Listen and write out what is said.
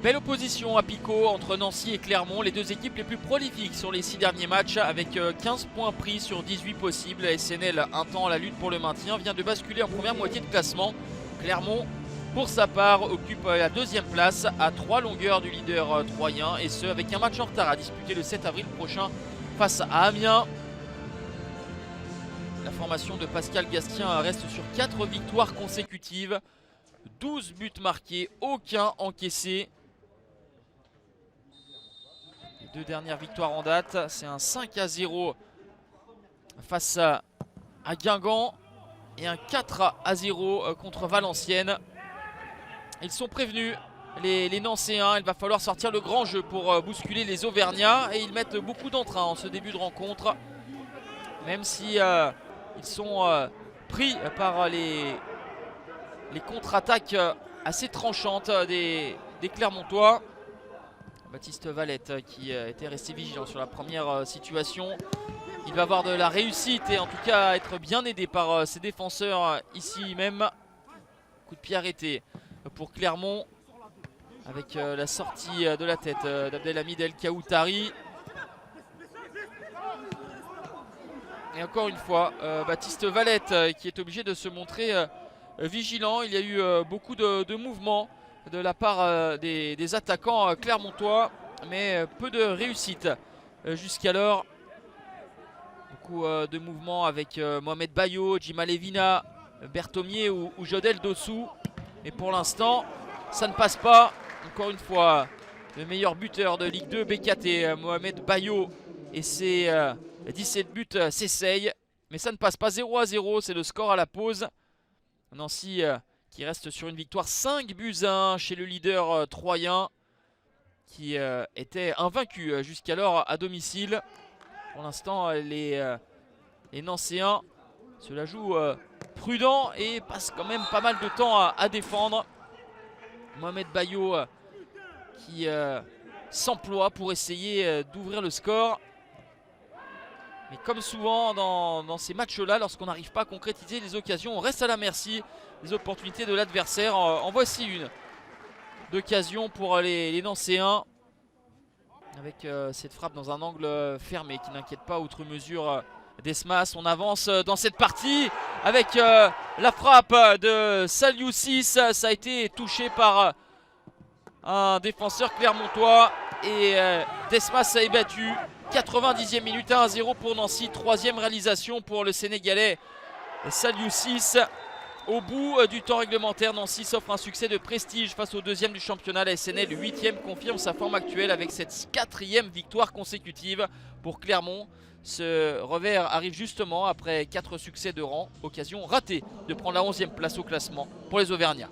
Belle opposition à Picot entre Nancy et Clermont, les deux équipes les plus prolifiques sur les 6 derniers matchs avec 15 points pris sur 18 possibles. SNL, un temps à la lutte pour le maintien, vient de basculer en première moitié de classement. Clermont, pour sa part, occupe la deuxième place à 3 longueurs du leader troyen, et ce avec un match en retard à disputer le 7 avril prochain face à Amiens. La formation de Pascal Gastien reste sur 4 victoires consécutives, 12 buts marqués, aucun encaissé. Les deux dernières victoires en date, c'est un 5-0 face à Guingamp et un 4-0 contre Valenciennes. Ils sont prévenus, les Nancéens. Il va falloir sortir le grand jeu pour bousculer les Auvergnats, et ils mettent beaucoup d'entrain en ce début de rencontre, même si ils sont pris par les contre-attaques assez tranchantes des Clermontois. Baptiste Valette qui était resté vigilant sur la première situation. Il va avoir de la réussite et en tout cas être bien aidé par ses défenseurs ici même. Coup de pied arrêté pour Clermont avec la sortie de la tête d'Abdelhamid El Kaoutari. Et encore une fois, Baptiste Valette qui est obligé de se montrer vigilant. Il y a eu beaucoup de mouvements de la part des attaquants clermontois, mais peu de réussite jusqu'alors. Beaucoup de mouvements avec Mohamed Bayo, Djima Levina, Berthomier ou Jodel Dossou. Et pour l'instant, ça ne passe pas. Encore une fois, le meilleur buteur de Ligue 2 BKT, Mohamed Bayo, et ses 17 buts s'essayent. Mais ça ne passe pas. 0-0, c'est le score à la pause. Nancy qui reste sur une victoire 5-1 chez le leader troyen, qui était invaincu jusqu'alors à domicile. Pour l'instant, les Nancéens se la jouent prudent et passent quand même pas mal de temps à défendre. Mohamed Bayo qui s'emploie pour essayer d'ouvrir le score. Mais comme souvent dans ces matchs-là, lorsqu'on n'arrive pas à concrétiser les occasions, on reste à la merci des opportunités de l'adversaire. En voici une d'occasion pour les Nancéens, avec cette frappe dans un angle fermé qui n'inquiète pas outre mesure Desmas. On avance dans cette partie avec la frappe de Saliou 6. Ça a été touché par un défenseur clermontois et Desmas a battu. 90e minute, 1-0 pour Nancy. Troisième réalisation pour le Sénégalais Saliou 6. Au bout du temps réglementaire, Nancy s'offre un succès de prestige face au deuxième du championnat. La SNL, le 8e, confirme sa forme actuelle avec cette 4e victoire consécutive. Pour Clermont, ce revers arrive justement après 4 succès de rang. Occasion ratée de prendre la 11e place au classement pour les Auvergnats.